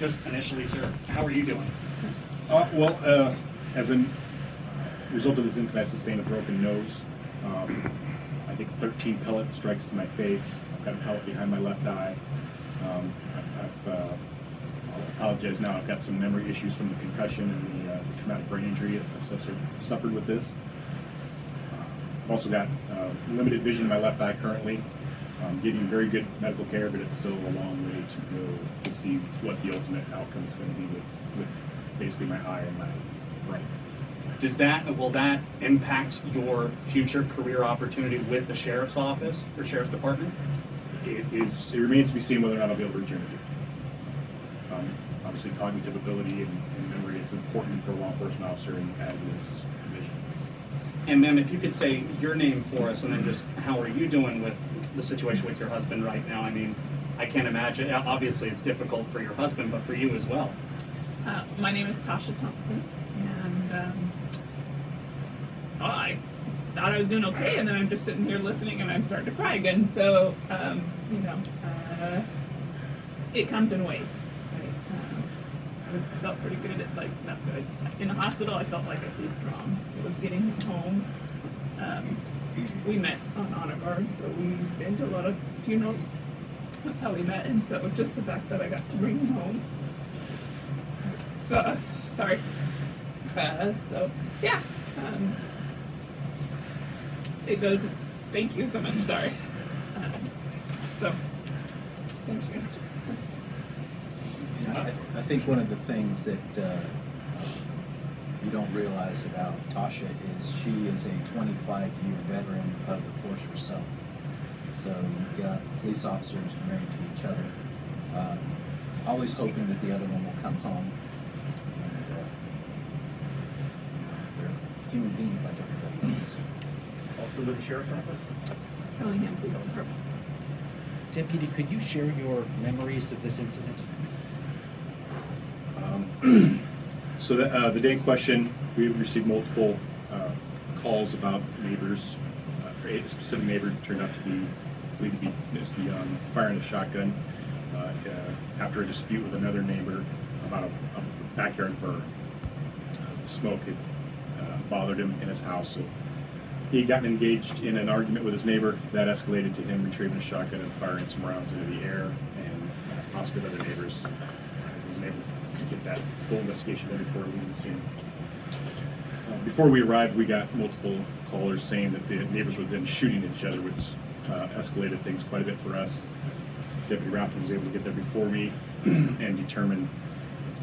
just initially, sir, how are you doing? As a result of this incident, I sustained a broken nose. I think 13 pellet strikes to my face. I've got a pellet behind my left eye. I'll apologize now. I've got some memory issues from the concussion and the traumatic brain injury I've suffered with this. I've also got limited vision in my left eye currently. Getting very good medical care, but it's still a long way to go to see what the ultimate outcome is going to be with basically my eye and my brain. Will that impact your future career opportunity with the sheriff's office or sheriff's department? It remains to be seen whether or not I'll be able to return to it. Obviously, cognitive ability and memory is important for a law enforcement officer, and as is vision. And ma'am, if you could say your name for us, and then just how are you doing with the situation with your husband right now? I mean, I can't imagine. Obviously, it's difficult for your husband, but for you as well. My name is Tasha Thompson, and I thought I was doing okay, and then I'm just sitting here listening, and I'm starting to cry again. So, it comes in waves. Right? I felt pretty good, not good. In the hospital, I felt like I stayed strong. It was getting him home. We met on honor guard, so we've been to a lot of funerals. That's how we met, and so just the fact that I got to bring him home. So, sorry. Yeah. It goes, thank you so much, sorry. Thanks for your answer. I think one of the things that you don't realize about Tasha is she is a 25-year veteran of the force herself. So you've got police officers married to each other, always hoping that the other one will come home. And, they're human beings like everybody else. Also with the sheriff's office? Bellingham Police Department. Deputy, could you share your memories of this incident? So the day in question, we received multiple calls about neighbors. A specific neighbor turned out to be, believed to be Mr. Young, firing a shotgun after a dispute with another neighbor about a backyard burn. The smoke had bothered him in his house, so he had gotten engaged in an argument with his neighbor that escalated to him retrieving a shotgun and firing some rounds into the air, and possibly other neighbors. He wasn't able to get that full investigation done before leaving the scene. Before we arrived, we got multiple callers saying that the neighbors were then shooting at each other, which escalated things quite a bit for us. Deputy Rathman was able to get there before me and determine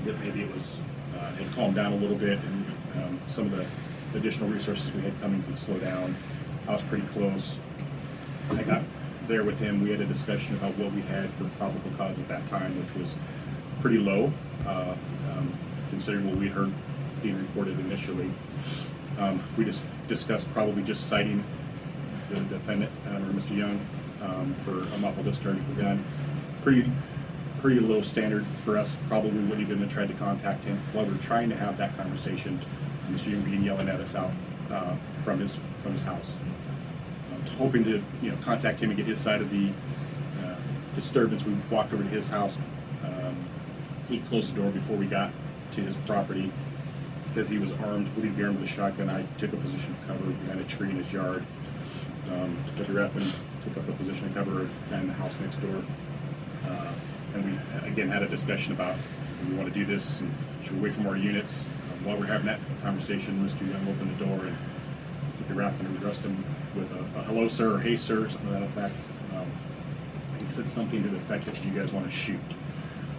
that maybe it was had calmed down a little bit, and some of the additional resources we had coming could slow down. I was pretty close. I got there with him. We had a discussion about what we had for probable cause at that time, which was pretty low, considering what we heard being reported initially. We just discussed probably just citing the defendant, or Mr. Young, for unlawful discharge of the gun. Pretty low standard for us. Probably wouldn't even have tried to contact him while we were trying to have that conversation. Mr. Young began yelling at us out from his house. Hoping to contact him and get his side of the disturbance. We walked over to his house. He closed the door before we got to his property because he was armed, believed to be armed with a shotgun. I took a position of cover behind a tree in his yard. Deputy Rathman took up a position of cover behind the house next door. And we again had a discussion about do we want to do this and should we wait for more units. While we're having that conversation, Mr. Young opened the door and Deputy Rathman addressed him with a hello sir or hey sir, something to that effect. He said something to the effect that you guys want to shoot.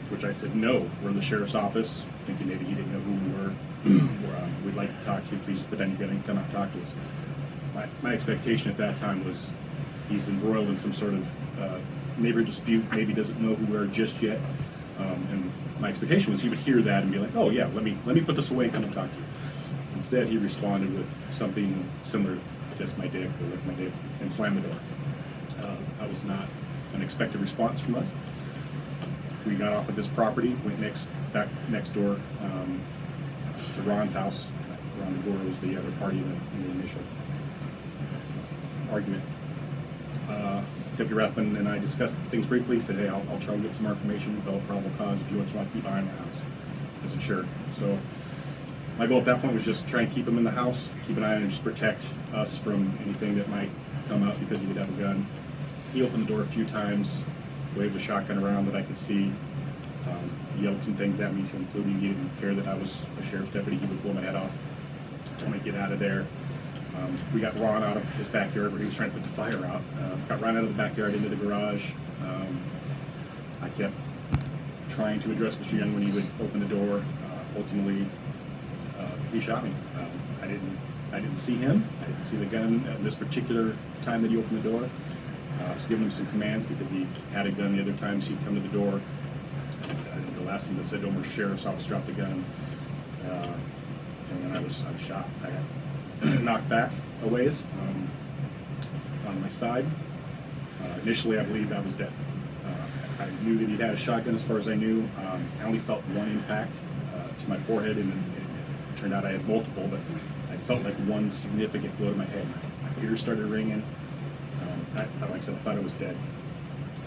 Which I said, no, we're in the sheriff's office, thinking maybe he didn't know who we were. We'd like to talk to you, please just put down your gun and come out and talk to us. My expectation at that time was he's embroiled in some sort of neighbor dispute, maybe doesn't know who we are just yet. And my expectation was he would hear that and be like, oh yeah, let me put this away and come and talk to you. Instead, he responded with something similar, just my dick, or lick my dick, and slammed the door. That was not an expected response from us. We got off of this property, went back next door to Ron's house. Ron DeGore was the other party in the initial argument. Deputy Rathman and I discussed things briefly. He said, hey, I'll try and get some more information, develop probable cause if you want to keep an eye on the house. I said, sure. So my goal at that point was just try and keep him in the house, keep an eye on him, and just protect us from anything that might come up because he would have a gun. He opened the door a few times, waved a shotgun around that I could see, yelled some things at me, to including he didn't care that I was a sheriff's deputy. He would blow my head off, told me to get out of there. We got Ron out of his backyard where he was trying to put the fire out. Got Ron out of the backyard into the garage. I kept trying to address Mr. Young when he would open the door. Ultimately, he shot me. I didn't see him. I didn't see the gun at this particular time that he opened the door. I was giving him some commands because he had a gun the other times he'd come to the door. I think the last thing I said, "No more sheriff's office, drop the gun." And then I was shot. I got knocked back a ways on my side. Initially, I believed I was dead. I knew that he'd had a shotgun as far as I knew. I only felt one impact to my forehead, and it turned out I had multiple, but I felt like one significant blow to my head. My ears started ringing. Like I said, I thought I was dead.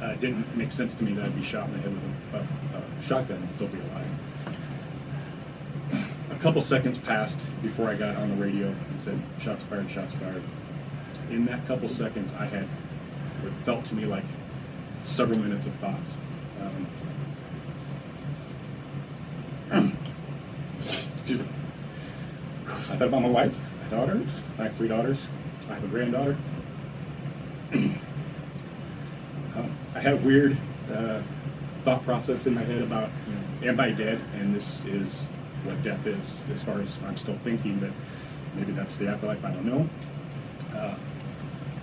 It didn't make sense to me that I'd be shot in the head with a shotgun and still be alive. A couple seconds passed before I got on the radio and said, shots fired, shots fired. In that couple seconds, I had what felt to me like several minutes of thoughts. Excuse me. I thought about my wife, my daughters. I have 3 daughters. I have a granddaughter. I had a weird thought process in my head about, am I dead? And this is what death is, as far as I'm still thinking that maybe that's the afterlife, I don't know. I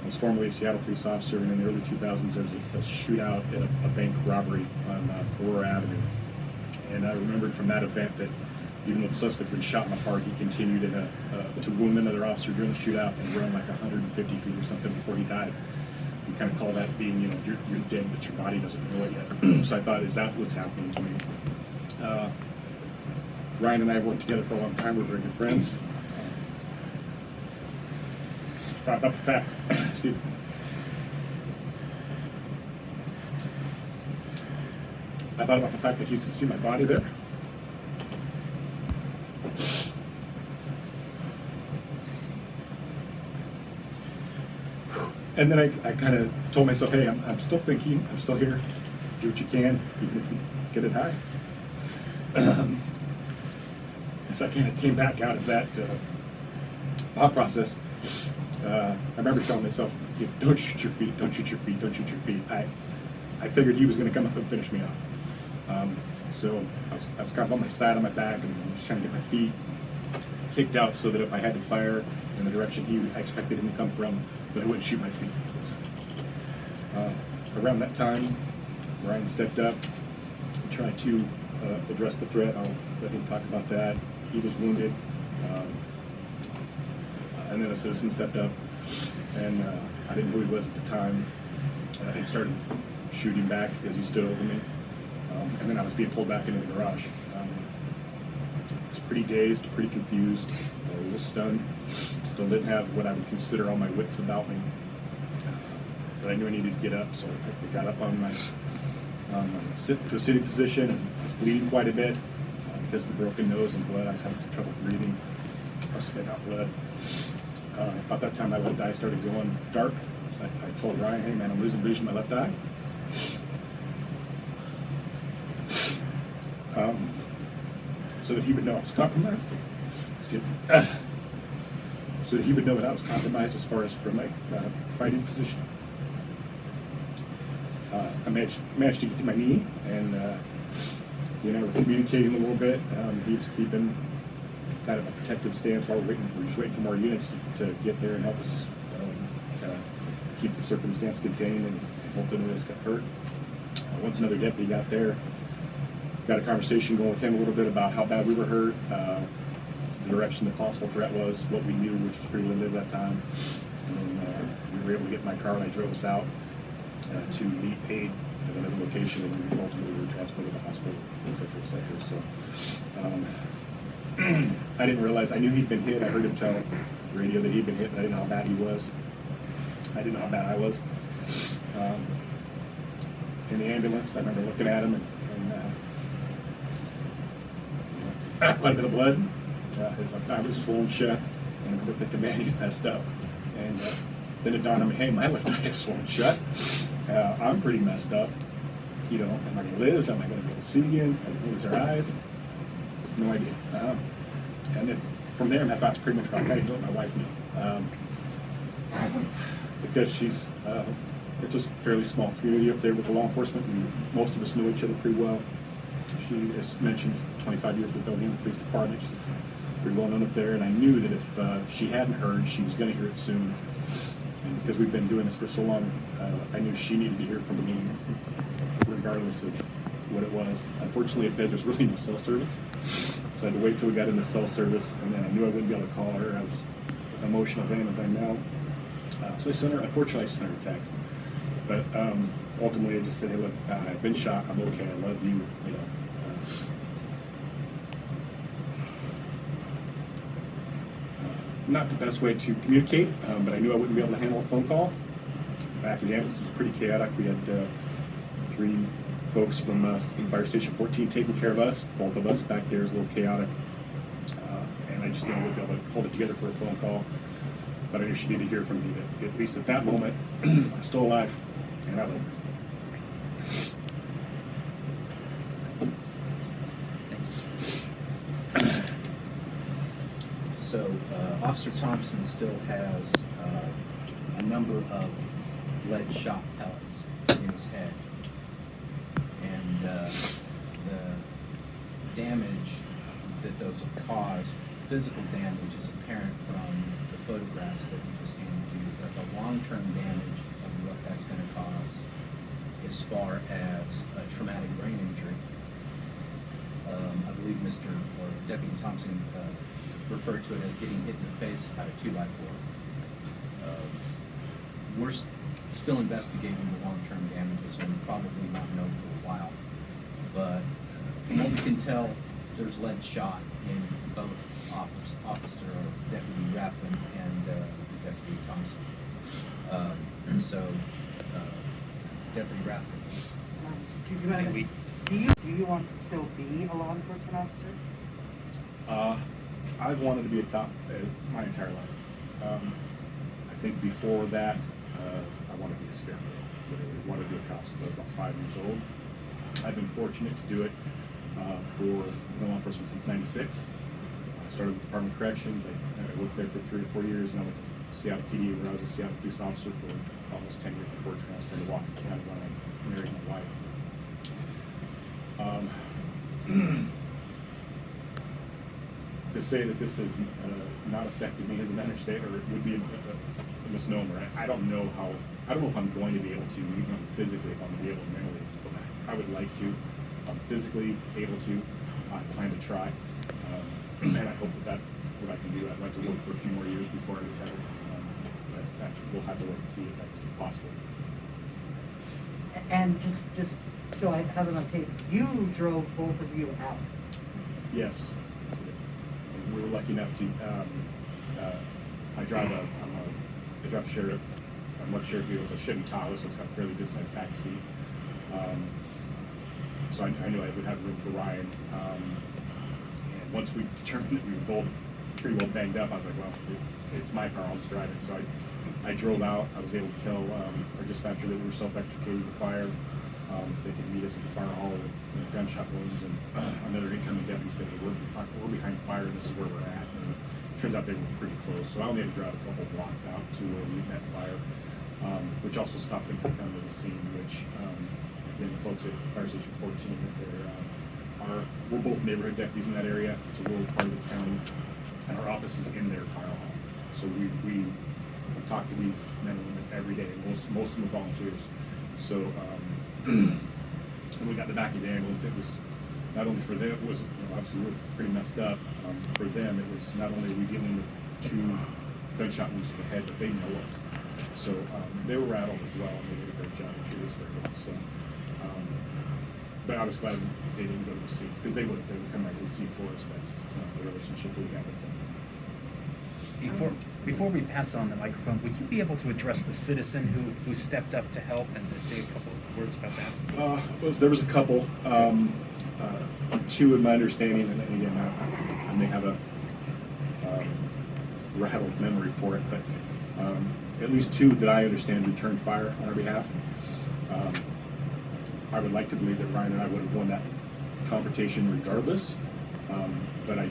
was formerly a Seattle police officer, and in the early 2000s there was a shootout at a bank robbery on Aurora Avenue. And I remembered from that event that even though the suspect had been shot in the heart, he continued to wound another officer during the shootout and run like 150 feet or something before he died. We kind of call that being, you're dead, but your body doesn't know it yet. So I thought, is that what's happening to me? Ryan and I worked together for a long time. We're very good friends. Thought about the fact, excuse me. I thought about the fact that he's to see my body there. And then I kind of told myself, hey, I'm still thinking, I'm still here. Do what you can, even if you get it high. So I kind of came back out of that thought process. I remember telling myself, don't shoot your feet, don't shoot your feet, don't shoot your feet. I figured he was going to come up and finish me off. So I was kind of on my side, on my back, and just trying to get my feet kicked out so that if I had to fire in the direction I expected him to come from, that I wouldn't shoot my feet. Around that time, Ryan stepped up, tried to address the threat. I'll let him talk about that. He was wounded. And then a citizen stepped up, and I didn't know who he was at the time. He started shooting back as he stood over me. And then I was being pulled back into the garage. I was pretty dazed, pretty confused, a little stunned. Still didn't have what I would consider all my wits about me. But I knew I needed to get up, so I got up on my to a sitting position, and I was bleeding quite a bit because of the broken nose and blood. I was having some trouble breathing. I spit out blood. About that time, my left eye started going dark. So I told Ryan, hey man, I'm losing vision in my left eye. So that he would know I was compromised. Excuse me. So that he would know that I was compromised as far as from my fighting position. I managed to get to my knee, and we're communicating a little bit. He was keeping kind of a protective stance while we're just waiting for more units to get there and help us kind of keep the circumstance contained, and hopefully nobody else got hurt. Once another deputy got there, got a conversation going with him a little bit about how bad we were hurt, the direction the possible threat was, what we knew, which was pretty limited at that time. And then we were able to get in my car, and I drove us out to meet aid at another location, and then ultimately we were transported to the hospital, et cetera, et cetera. So I didn't realize, I knew he'd been hit. I heard him tell the radio that he'd been hit, but I didn't know how bad he was. I didn't know how bad I was. in the ambulance. I remember looking at him and quite a bit of blood. His eye was swollen shut, and I remember thinking, man, he's messed up. And then it dawned on me, hey, my left eye is swollen shut. I'm pretty messed up. You know, am I going to live? Am I going to be able to see again? Am I going to lose our eyes? No idea. And then from there, my thoughts pretty much got to let my wife know. Because she's, it's a fairly small community up there with the law enforcement. Most of us know each other pretty well. She, as mentioned, 25 years with Bellingham Police Department. She's pretty well known up there, and I knew that if she hadn't heard, she was going to hear it soon. And because we've been doing this for so long, I knew she needed to hear from me, regardless of what it was. Unfortunately, at bed, there's really no cell service, so I had to wait till we got into cell service, and then I knew I wouldn't be able to call her. I was emotional then, as I know. So I sent her. Unfortunately, I sent her a text, but ultimately, I just said, "Hey, look, I've been shot. I'm okay. I love you. You know." Not the best way to communicate, but I knew I wouldn't be able to handle a phone call. Back in the ambulance was pretty chaotic. We had 3 folks from Fire Station 14 taking care of us. Both of us back there is a little chaotic, and I just knew I would be able to hold it together for a phone call. But I knew she needed to hear from me that at least at that moment, I'm still alive, and I love her. So Officer Thompson still has a number of lead shot pellets in his head, and the damage that those have caused, physical damage, is apparent from the photographs that we just handed you. But the long-term damage of what that's going to cause, as far as a traumatic brain injury, I believe Mr. or Deputy Thompson referred to it as getting hit in the face by a 2x4. We're still investigating the long-term damages, and we'll probably not know for a while. But from what we can tell, there's lead shot in both Officer Deputy Rathman and Deputy Thompson. Deputy Rathman. Do you want to still be a law enforcement officer? I've wanted to be a cop my entire life. I think before that, I wanted to be a scarecrow. I wanted to be a cop since I was about 5 years old. I've been fortunate to do it for law enforcement since '96. I started with the Department of Corrections. I worked there for 3 or 4 years, and I went to Seattle PD, where I was a Seattle police officer for almost 10 years before transferring to Whatcom County when I married my wife. To say that this has not affected me as an understatement, or it would be a misnomer. I don't know if I'm going to be able to, even physically, if I'm going to be able to mentally go back. I would like to. If I'm physically able to, I plan to try. And I hope that that's what I can do. I'd like to work for a few more years before I retire. But we'll have to wait and see if that's possible. And just so I have it on tape, you drove both of you out. Yes. And we were lucky enough to. I drive a sheriff. I'm sheriff vehicle. It's a Chevy Tahoe, so it's got a fairly good sized back seat. So I knew I would have room for Ryan. And once we determined that we were both pretty well banged up, I was like, well, it's my car. I'll just drive it. So I drove out. I was able to tell our dispatcher that we were self-extricating the fire. They could meet us at the fire hall with gunshot wounds, and another incoming deputy said, hey, we're behind fire, this is where we're at. And it turns out they were pretty close, so I only had to drive a couple blocks out to where we met fire, which also stopped them from coming to the scene, which, again, the folks at Fire Station 14, we're both neighborhood deputies in that area. It's a rural part of the county, and our office is in their fire hall. So we talk to these men and women every day, most of them are volunteers. So, when we got in the back of the ambulance, it was not only for them, it was, obviously we're pretty messed up. For them, it was not only are we dealing with 2 gunshot wounds to the head, but they know us. So they were rattled as well, and they did a great job. It was very good. So, but I was glad they didn't go to the scene, because they would come back to the scene for us. That's the relationship we have with them. Before we pass on the microphone, would you be able to address the citizen who stepped up to help and to say a couple of words about that? Well, there was a couple, two in my understanding, and then again, I may have a rattled memory for it, but at least two that I understand returned fire on our behalf. I would like to believe that Ryan and I would have won that confrontation regardless, but I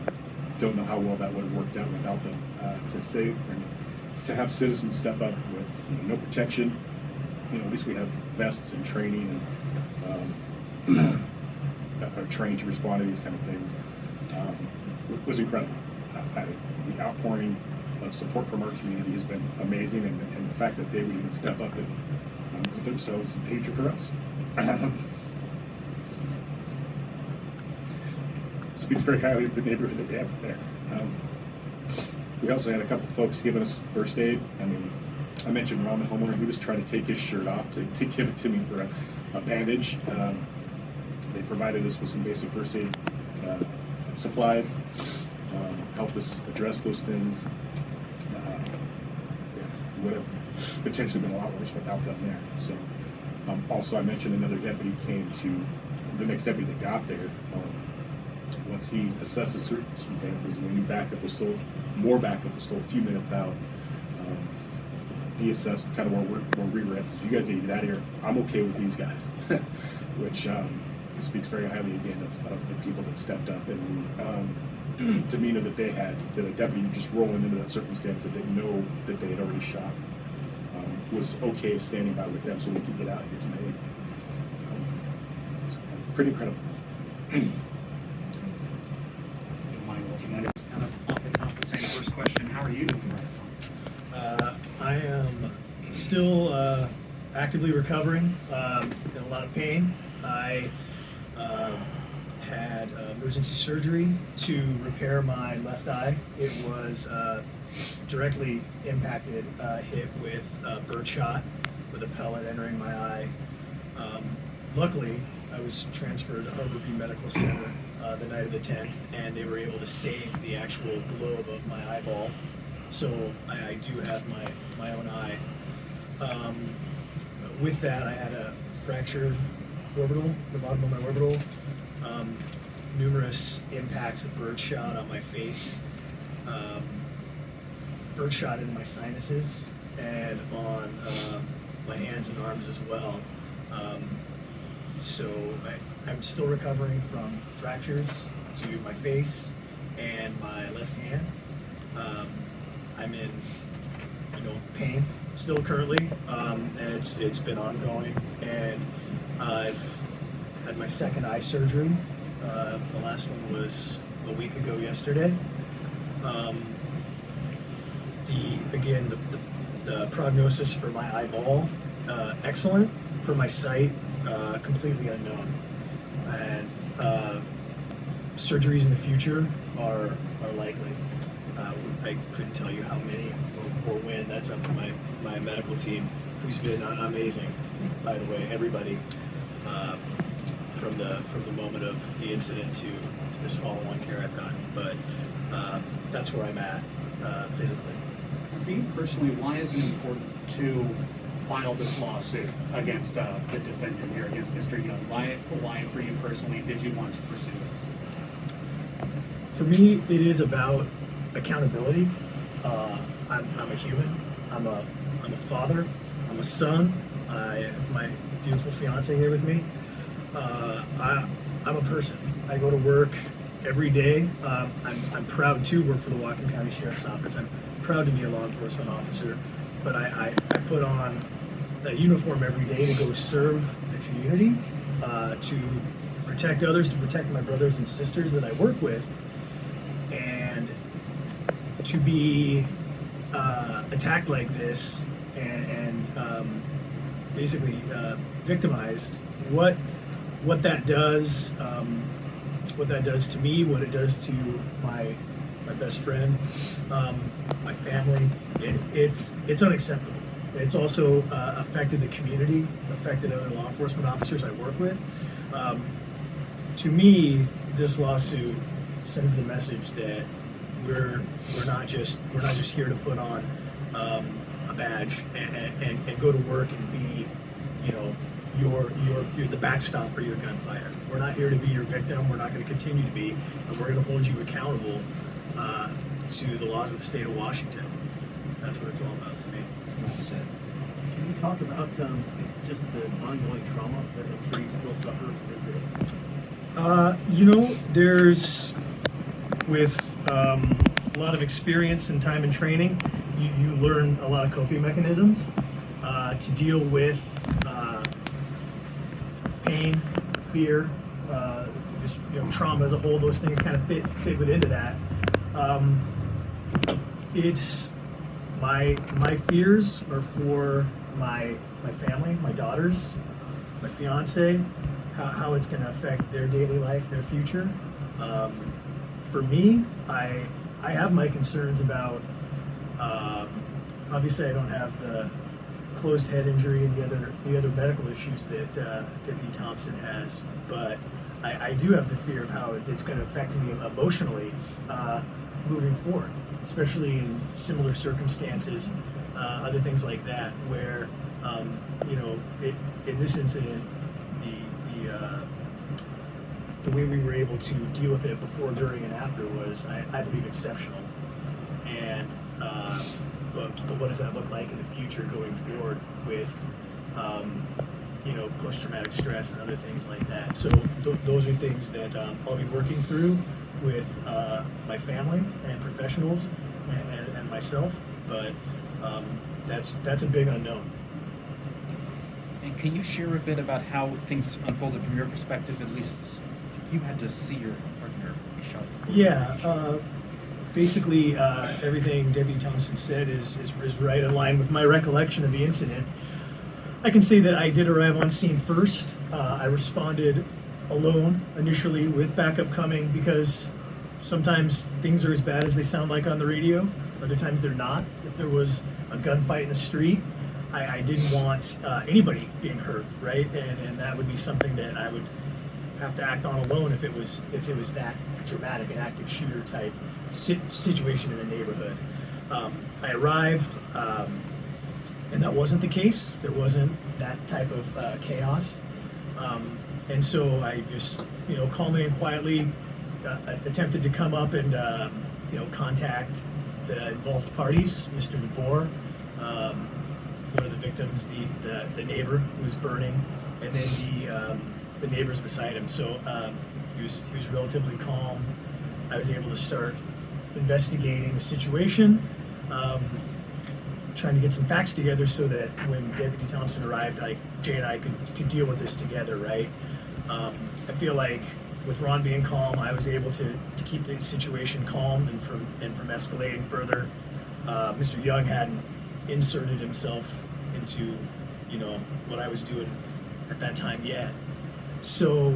don't know how well that would have worked out without them. To save and to have citizens step up with no protection, at least we have vests and training and are trained to respond to these kind of things. Was incredible. The outpouring of support from our community has been amazing, and the fact that they would even step up and put themselves in danger for us. Speaks very highly of the neighborhood that we have there. We also had a couple folks giving us first aid. I mean, I mentioned Ron, the homeowner, he was trying to take his shirt off to give it to me for a bandage. They provided us with some basic first aid supplies, helped us address those things. It would have potentially been a lot worse without them there. So, also I mentioned another deputy came to, the next deputy that got there, once he assessed the circumstances and we knew more backup was still a few minutes out, he assessed kind of where we were at, says, you guys need to get out of here. I'm okay with these guys, which speaks very highly again of the people that stepped up and the demeanor that they had, that a deputy just rolling into that circumstance that didn't know that they had already shot, was okay standing by with them so we could get out and get some aid. It's pretty incredible. Would you mind just kind of off the top of the same first question, how are you doing right now? I am still actively recovering, in a lot of pain. I had emergency surgery to repair my left eye. It was directly impacted, hit with a bird shot with a pellet entering my eye. Luckily, I was transferred to Harborview Medical Center the night of the 10th, and they were able to save the actual globe of my eyeball. So I do have my own eye. With that, I had a fractured orbital, the bottom of my orbital, numerous impacts of bird shot on my face, bird shot into my sinuses, and on my hands and arms as well. So I'm still recovering from fractures to my face and my left hand. I'm in, pain still currently, and it's been ongoing. And I've had my second eye surgery. The last one was a week ago yesterday. The prognosis for my eyeball, excellent. For my sight, completely unknown. And surgeries in the future are likely. I couldn't tell you how many or when. That's up to my medical team, who's been amazing, by the way. Everybody, from the moment of the incident to this follow-on care I've gotten. But that's where I'm at physically. For you personally, why is it important to file this lawsuit against the defendant here, against Mr. Young? Why for you personally did you want to pursue this? For me, it is about accountability. I'm a human. I'm a father. I'm a son. I have my beautiful fiance here with me. I'm a person. I go to work every day. I'm proud to work for the Whatcom County Sheriff's Office. I'm proud to be a law enforcement officer, but I put on that uniform every day to go serve the community, to protect others, to protect my brothers and sisters that I work with, and to be attacked like this and basically victimized. What that does, to me, what it does to my best friend, my family, it's unacceptable. It's also affected the community, affected other law enforcement officers I work with. To me, this lawsuit sends the message that we're not just here to put on a badge and go to work and be, you know, you're the backstop for your gunfighter. We're not here to be your victim. We're not going to continue to be, and we're going to hold you accountable to the laws of the state of Washington. That's what it's all about to me. Well said. Can you talk about just the ongoing trauma that I'm sure you still suffer to this day? You know, there's, with a lot of experience and time and training, you learn a lot of coping mechanisms to deal with pain, fear, just, you know, trauma as a whole. Those things kind of fit within that. It's my fears are for my family, my daughters, my fiance, how it's going to affect their daily life, their future. For me, I have my concerns about. Obviously, I don't have the closed head injury and the other medical issues that Deputy Thompson has, but I do have the fear of how it's going to affect me emotionally moving forward, especially in similar circumstances, other things like that, where you know, in this incident, the way we were able to deal with it before, during, and after was, I believe, exceptional. And but what does that look like in the future going forward with you know, post-traumatic stress and other things like that? So those are things that I'll be working through with my family and professionals and myself. But that's a big unknown. And can you share a bit about how things unfolded from your perspective? At least you had to see your partner be shot. Yeah. Basically, everything Deputy Thompson said is right in line with my recollection of the incident. I can say that I did arrive on scene first. I responded alone initially with backup coming, because sometimes things are as bad as they sound like on the radio. Other times they're not. If there was a gunfight in the street, I didn't want anybody being hurt, right? And that would be something that I would have to act on alone if it was that dramatic, an active shooter type situation in a neighborhood. I arrived, and that wasn't the case. There wasn't that type of chaos, and so I just, you know, calmly and quietly attempted to come up and you know, contact the involved parties, Mr. DeBoer, one of the victims, the neighbor who was burning, and then the neighbors beside him. So he was relatively calm. I was able to start investigating the situation, trying to get some facts together so that when Deputy Thompson arrived, Jay and I could deal with this together, right? I feel like with Ron being calm, I was able to keep the situation calmed and from escalating further. Mr. Young hadn't inserted himself into, you know, what I was doing at that time yet. So,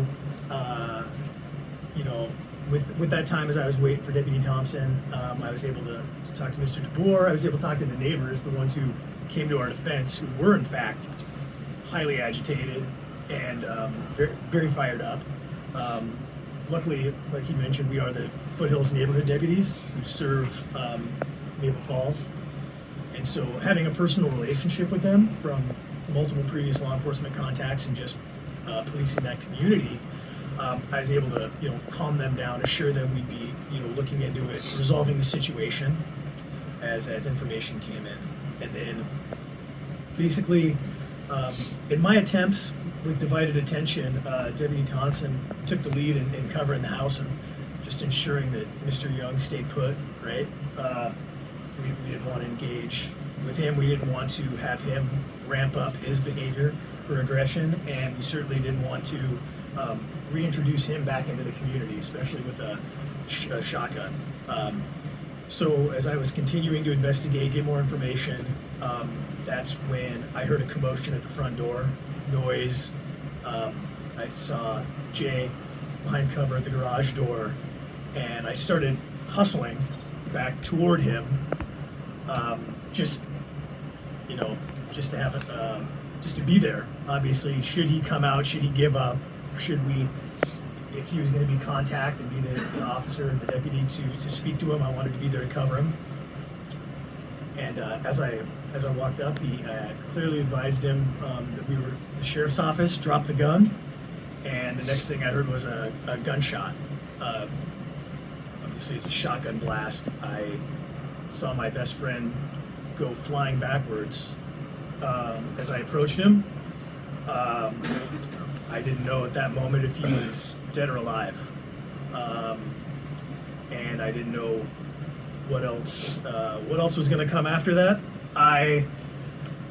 you know, with that time, as I was waiting for Deputy Thompson, I was able to talk to Mr. DeBoer. I was able to talk to the neighbors, the ones who came to our defense, who were in fact highly agitated and very, very fired up. Luckily, like you mentioned, we are the Foothills neighborhood deputies who serve Maple Falls. And so having a personal relationship with them from multiple previous law enforcement contacts and just policing that community, I was able to, you know, calm them down, assure them we'd be, you know, looking into it, resolving the situation as information came in. And then basically, in my attempts with divided attention, Deputy Thompson took the lead in covering the house and just ensuring that Mr. Young stayed put, right? We didn't want to engage with him. We didn't want to have him ramp up his behavior for aggression, and we certainly didn't want to reintroduce him back into the community, especially with a shotgun. So as I was continuing to investigate, get more information, that's when I heard a commotion at the front door, noise. I saw Jay behind cover at the garage door, and I started hustling back toward him, just, you know, just to have it, just to be there. Obviously, should he come out? Should he give up? Should we if he was going to be contact and be the officer, the deputy to speak to him, I wanted to be there to cover him. And as I walked up, he clearly advised him that we were at the sheriff's office, dropped the gun, and the next thing I heard was a gunshot. Obviously, it's a shotgun blast. I saw my best friend go flying backwards. As I approached him, I didn't know at that moment if he was dead or alive. And I didn't know what else was going to come after that. I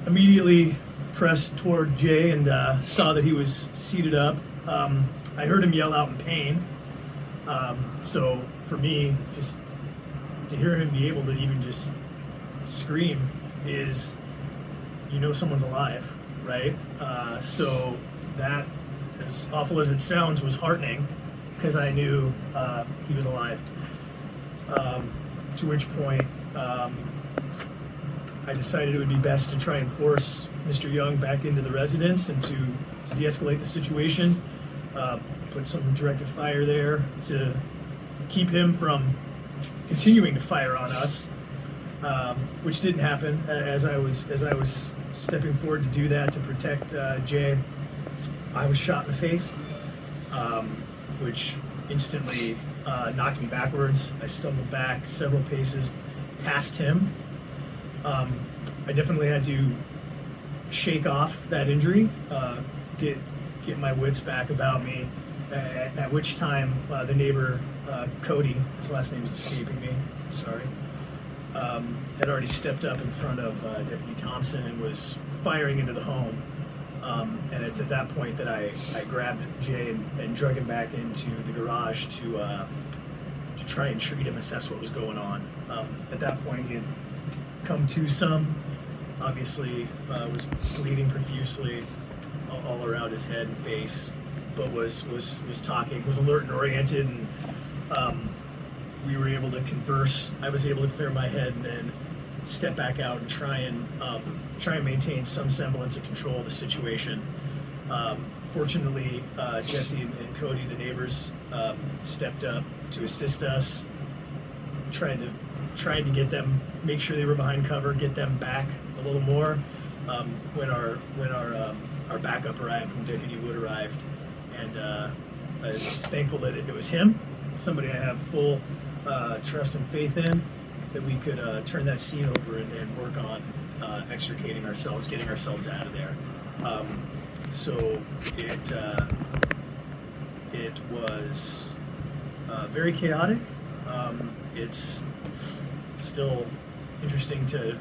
immediately pressed toward Jay and saw that he was seated up. I heard him yell out in pain. So for me, just to hear him be able to even just scream is, you know, someone's alive, right? So that, as awful as it sounds, was heartening because I knew he was alive. To which point, I decided it would be best to try and force Mr. Young back into the residence and to de-escalate the situation. Put some directed fire there to keep him from continuing to fire on us, which didn't happen. As I was stepping forward to do that to protect Jay, I was shot in the face, which instantly knocked me backwards. I stumbled back several paces past him. I definitely had to shake off that injury, get my wits back about me. At which time, the neighbor, Cody, his last name's escaping me, sorry, had already stepped up in front of Deputy Thompson and was firing into the home. And it's at that point that I grabbed Jay and drug him back into the garage to try and treat him, assess what was going on. At that point, he had come to some, obviously was bleeding profusely all around his head and face, but was talking, was alert and oriented, and we were able to converse. I was able to clear my head and then step back out and try and maintain some semblance of control of the situation. Fortunately, Jesse and Cody, the neighbors, stepped up to assist us, trying to get them, make sure they were behind cover, get them back a little more. When our backup arrived, when Deputy Wood arrived, and I'm thankful that it was him, somebody I have full trust and faith in, that we could turn that scene over and work on extricating ourselves, getting ourselves out of there. So it was very chaotic. It's still interesting to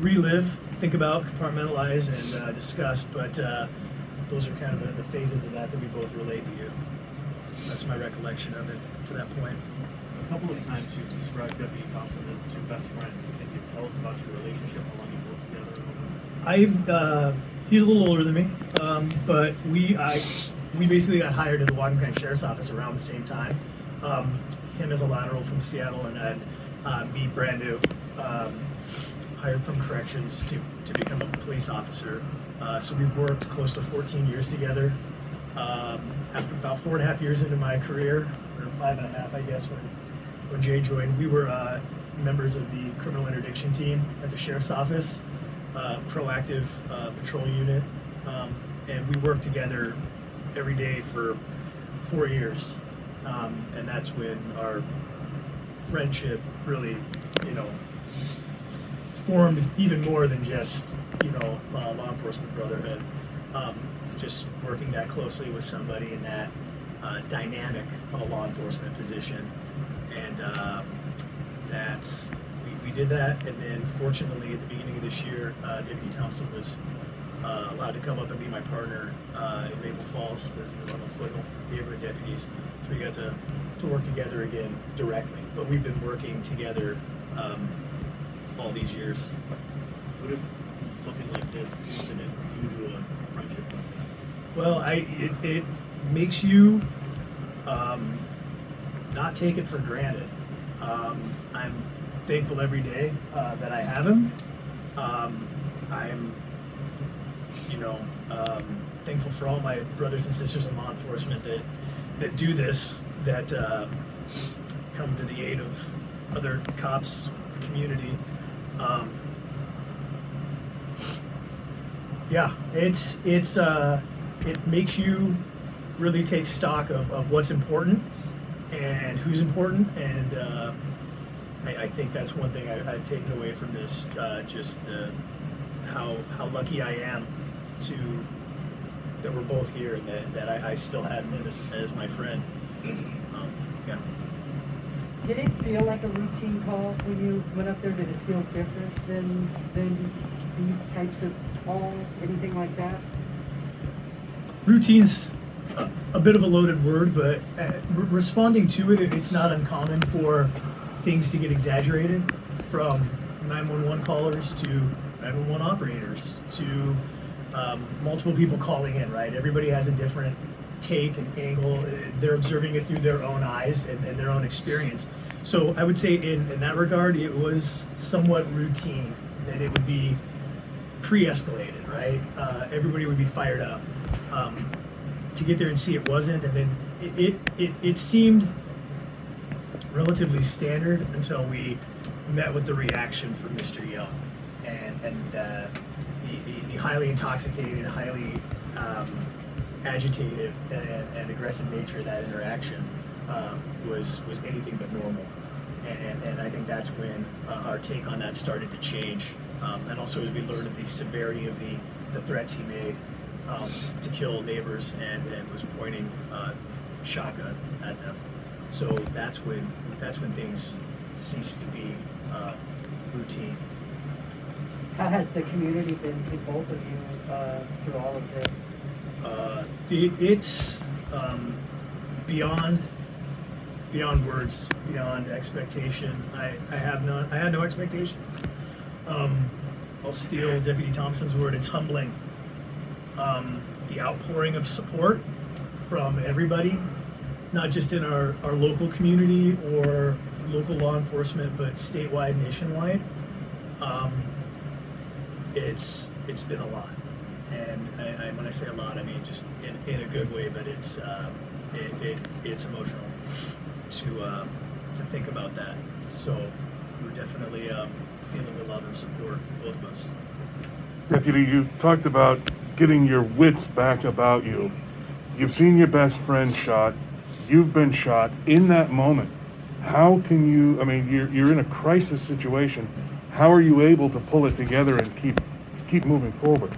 relive, think about, compartmentalize, and discuss, but those are kind of the phases of that we both relate to you. That's my recollection of it to that point. A couple of times you described Deputy Thompson as your best friend. Can you tell us about your relationship, how long you worked together? He's a little older than me, but we basically got hired at the Whatcom Sheriff's Office around the same time. Him as a lateral from Seattle, and then me brand new, hired from corrections to become a police officer. So we've worked close to 14 years together. After about 4.5 years into my career, or 5.5, I guess, when Jay joined, we were members of the criminal interdiction team at the sheriff's office, proactive patrol unit, and we worked together every day for 4 years, and that's when our friendship really, formed even more than just, law enforcement brotherhood. Just working that closely with somebody in that dynamic of a law enforcement position, and we did that. And then, fortunately, at the beginning of this year, Deputy Thompson was allowed to come up and be my partner in Maple Falls as one of the foot neighborhood deputies. So we got to work together again directly. But we've been working together all these years. What is something like this incident do to a friendship like that? Well, it makes you not take it for granted. I'm thankful every day that I have him. I'm, thankful for all my brothers and sisters in law enforcement that do this, that come to the aid of other cops, the community. Yeah, it makes you really take stock of what's important and who's important, and I think that's one thing I've taken away from this, just how lucky I am that we're both here, and that I still have him as my friend. Yeah. Did it feel like a routine call when you went up there? Did it feel different than these types of calls, anything like that? Routine's a bit of a loaded word, but responding to it, it's not uncommon for things to get exaggerated, from 911 callers to 911 operators to multiple people calling in, right? Everybody has a different take and angle. They're observing it through their own eyes and their own experience. So I would say in that regard, it was somewhat routine, that it would be pre-escalated, right? Everybody would be fired up. To get there and see it wasn't, and then it seemed relatively standard until we met with the reaction from Mr. Young, and the highly intoxicated, highly agitated, and aggressive nature of that interaction was anything but normal. And I think that's when our take on that started to change. And also as we learned of the severity of the threats he made to kill neighbors, and was pointing shotgun at them. So that's when things ceased to be routine. How has the community been to both of you through all of this? It's beyond words, beyond expectation. I had no expectations. I'll steal Deputy Thompson's word. It's humbling. The outpouring of support from everybody, not just in our local community or local law enforcement, but statewide, nationwide. It's been a lot, and when I say a lot, I mean just in a good way. But it's emotional to think about that. So we're definitely feeling the love and support, both of us. Deputy, you talked about getting your wits back about you. You've seen your best friend shot. You've been shot. In that moment, how can you, I mean, you're in a crisis situation. How are you able to pull it together and keep moving forward?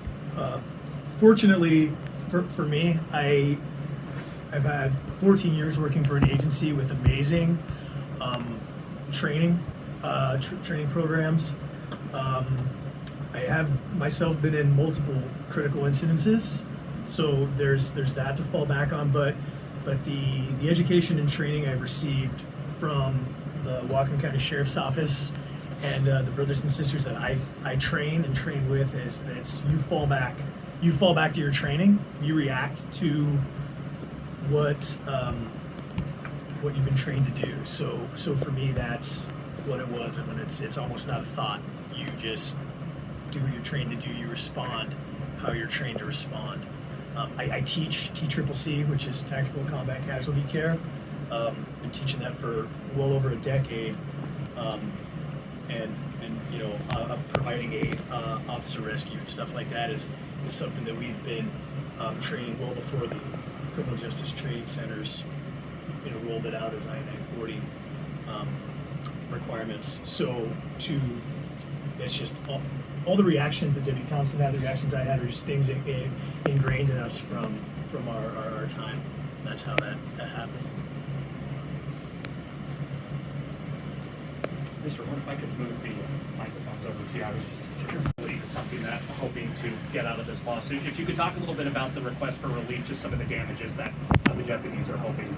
Fortunately for me, I've had 14 years working for an agency with amazing training programs. I have myself been in multiple critical incidences, so there's that to fall back on. But the education and training I've received from the Whatcom County Sheriff's Office and the brothers and sisters that I train with is that you fall back to your training. You react to what you've been trained to do. So for me, that's what it was. And when it's almost not a thought. You just do what you're trained to do. You respond how you're trained to respond. I teach TCCC, which is Tactical Combat Casualty Care. Been teaching that for well over a decade, and you know, providing aid, officer rescue and stuff like that is something that we've been training well before the criminal justice training centers, you know, rolled it out as I-940 requirements. So it's just all the reactions that Deputy Thompson had, the reactions I had, are just things ingrained in us from our time. That's how that happens. Mr. Horn, if I could move the microphones over to you, I was just really something that I'm hoping to get out of this lawsuit. If you could talk a little bit about the request for relief, just some of the damages that the deputies are hoping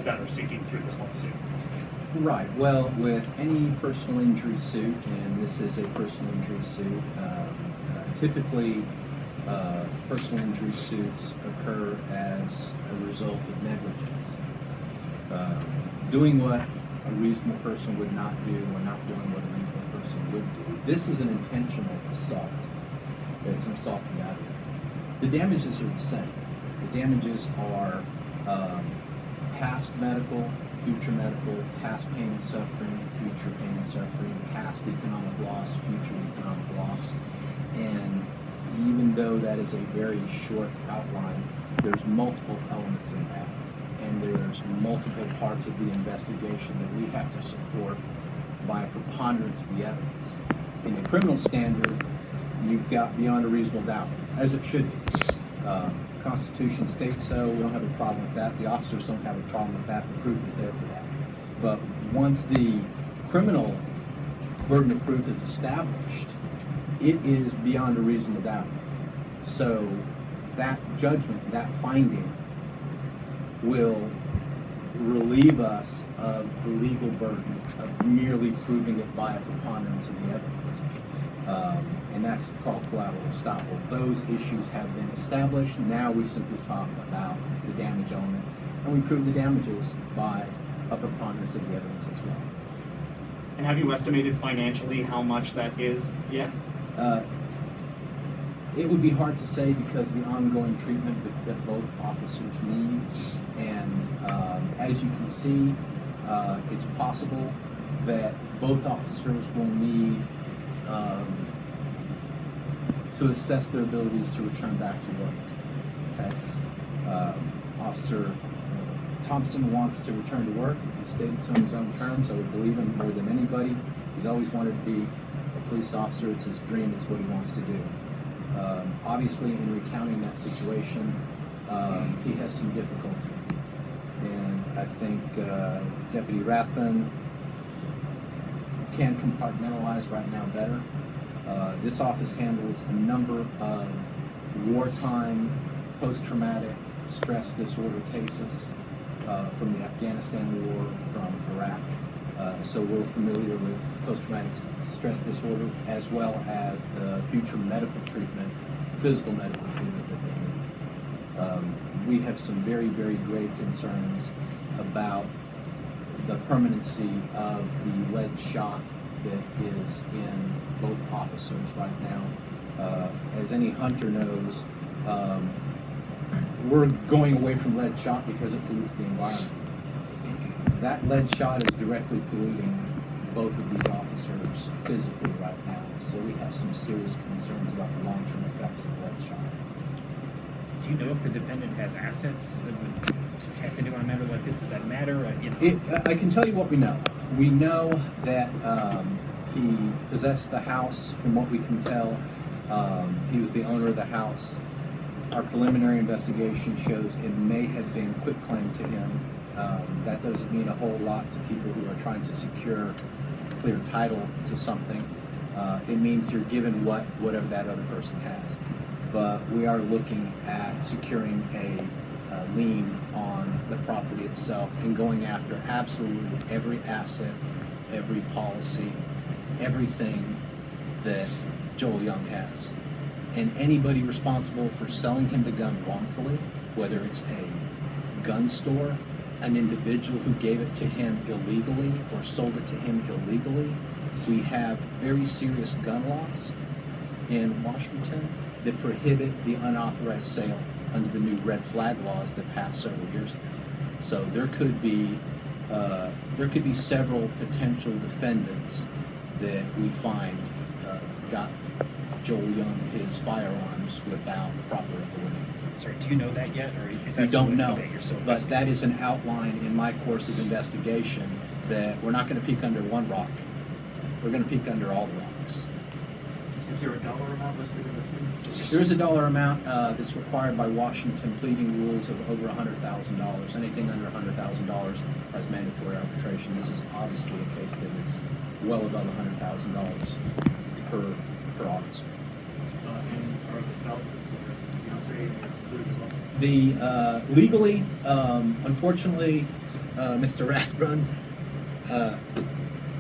that are seeking through this lawsuit. Right. Well, with any personal injury suit, and this is a personal injury suit, typically personal injury suits occur as a result of negligence. Doing what a reasonable person would not do, or not doing what a reasonable person would do. This is an intentional assault. It's an assault and battery. The damages are the same. The damages are past medical, future medical, past pain and suffering, future pain and suffering, past economic loss, future economic loss. And even though that is a very short outline, there's multiple elements in that. And there's multiple parts of the investigation that we have to support by a preponderance of the evidence. In the criminal standard, you've got beyond a reasonable doubt, as it should be. Constitution states so, we don't have a problem with that. The officers don't have a problem with that. The proof is there for that. But once the criminal burden of proof is established, it is beyond a reasonable doubt. So that judgment, that finding, will relieve us of the legal burden of merely proving it by a preponderance of the evidence. And that's called collateral estoppel. Those issues have been established. Now we simply talk about the damage element, and we prove the damages by a preponderance of the evidence as well. And have you estimated financially how much that is yet? It would be hard to say because of the ongoing treatment that both officers need. And as you can see, it's possible that both officers will need to assess their abilities to return back to work. Okay? Officer Thompson wants to return to work. He stated so on his own terms. I would believe him more than anybody. He's always wanted to be a police officer. It's his dream. It's what he wants to do. Obviously, in recounting that situation, he has some difficulty. And I think Deputy Rathbun can compartmentalize right now better. This office handles a number of wartime, post-traumatic stress disorder cases from the Afghanistan war, from Iraq. So we're familiar with post-traumatic stress disorder as well as the future medical treatment, physical medical treatment that they need. We have some very, very grave concerns about the permanency of the lead shot that is in both officers right now. As any hunter knows, we're going away from lead shot because it pollutes the environment. That lead shot is directly polluting both of these officers physically right now. So we have some serious concerns about the long-term effects of lead shot. Do you know if the defendant has assets that would tap into a matter like this? Does that matter? I can tell you what we know. We know that he possessed the house, from what we can tell. He was the owner of the house. Our preliminary investigation shows it may have been quitclaim to him. That doesn't mean a whole lot to people who are trying to secure clear title to something. It means you're given whatever that other person has. But we are looking at securing a lien on the property itself and going after absolutely every asset, every policy, everything that Joel Young has. And anybody responsible for selling him the gun wrongfully, whether it's a gun store, an individual who gave it to him illegally or sold it to him illegally. We have very serious gun laws in Washington that prohibit the unauthorized sale under the new red flag laws that passed several years ago. So there could be several potential defendants that we find got Joel Young his firearms without proper authority. Sorry, do you know that yet, or is that We don't know, that you're still but that is an outline in my course of investigation that we're not going to peek under one rock. We're going to peek under all the rocks. Is there a dollar amount listed in the suit? There is a dollar amount that's required by Washington pleading rules of over $100,000. Anything under $100,000 has mandatory arbitration. This is obviously a case that is well above $100,000 per officer. And are the spouses or fiance included as well? The legally, unfortunately, Mr. Rathbun,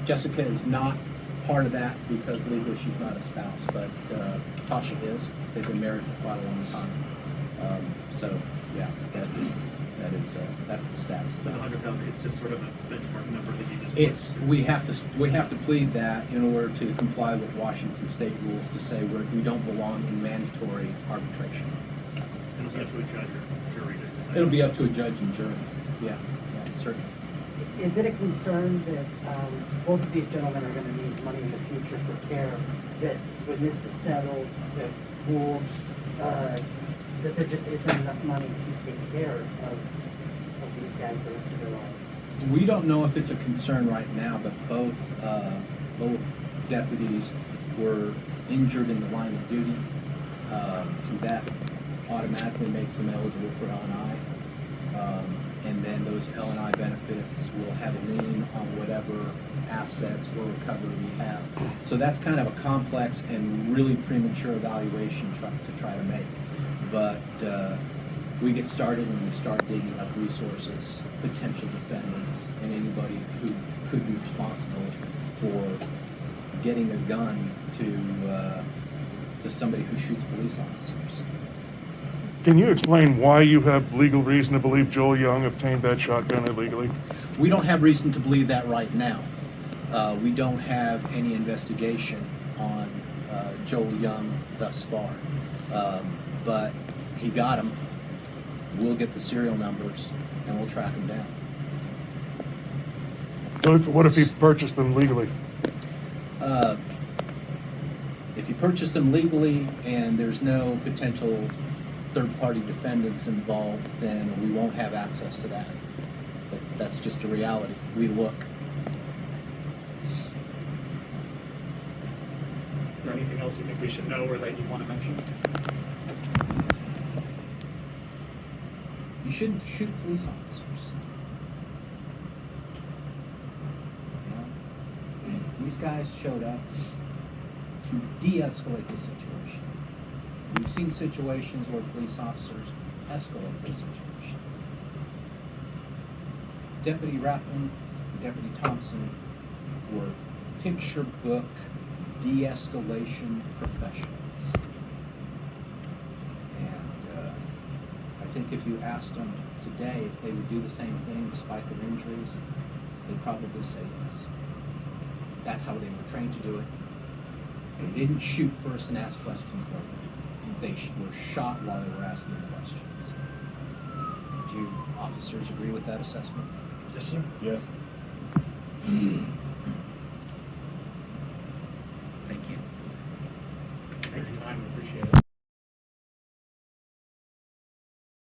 Jessica is not part of that because legally she's not a spouse, but Tasha is. They've been married for quite a long time. So yeah, that's the status. So the 100,000 is just sort of a benchmark number that you just. We have to plead that in order to comply with Washington state rules to say we don't belong in mandatory arbitration. It's up to a judge or jury to decide. It'll be up to a judge and jury. Yeah, certainly. Is it a concern that both of these gentlemen are gonna need money in the future for care, that when this is settled, that will, that there just isn't enough money to take care of these guys the rest of their lives? We don't know if it's a concern right now, but both deputies were injured in the line of duty. That automatically makes them eligible for L&I. And then those L&I benefits will have a lien on whatever assets or recovery we have. So that's kind of a complex and really premature evaluation to try to make. But we get started when we start digging up resources, potential defendants, and anybody who could be responsible for getting a gun to somebody who shoots police officers. Can you explain why you have legal reason to believe Joel Young obtained that shotgun illegally? We don't have reason to believe that right now. We don't have any investigation on Joel Young thus far. But he got them. We'll get the serial numbers and we'll track them down. What if he purchased them legally? If you purchase them legally and there's no potential third-party defendants involved, then we won't have access to that. But that's just a reality. We look. Is there anything else you think we should know or that you want to mention? You shouldn't shoot police officers. You know? These guys showed up to de-escalate the situation. We've seen situations where police officers escalate the situation. Deputy Rathman and Deputy Thompson were picture book de-escalation professionals. And I think if you asked them today if they would do the same thing despite their injuries, they'd probably say yes. That's how they were trained to do it. They didn't shoot first and ask questions later. They were shot while they were asking questions. Do you officers agree with that assessment? Yes, sir. Yes. Thank you. Thank you, I appreciate it.